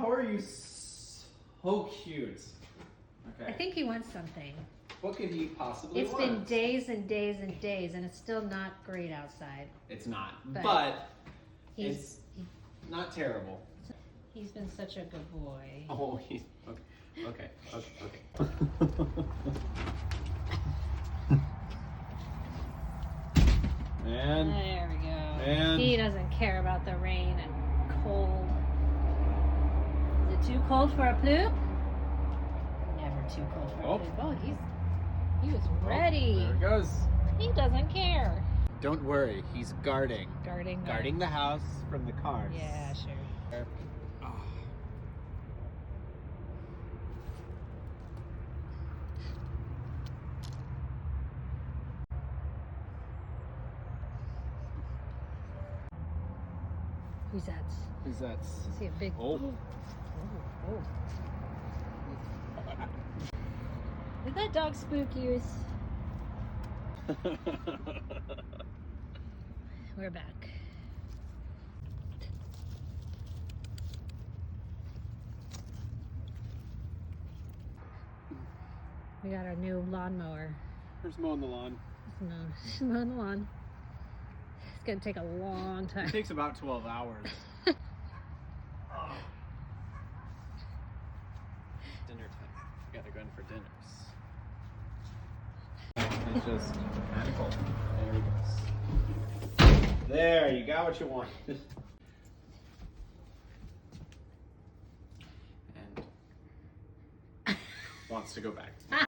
How are you so cute? Okay. I think he wants something. What could he possibly It's want? been days and days and days, and it's still not great outside. It's not, But but He's it's not terrible. he's been such a good boy. Oh, he's okay. And There we go. And- He doesn't care about the rain and cold. Is it too cold for a ploop? Never too cold for a ploop. Oh, he was ready. There it goes. He doesn't care. Don't worry, he's guarding Guarding the house from the cars. Yeah, sure. Oh. Who's that? Who's that? I see a big. Oh. Oh. Did that dog spook you? We're back. We got our new lawnmower. Who's mowing the lawn? No, mowing the lawn. It's gonna take a long time. It takes about 12 hours. Dinner time. We gotta go in for dinners. It's just mechanical. There he goes. There, you got what you wanted. And wants to go back.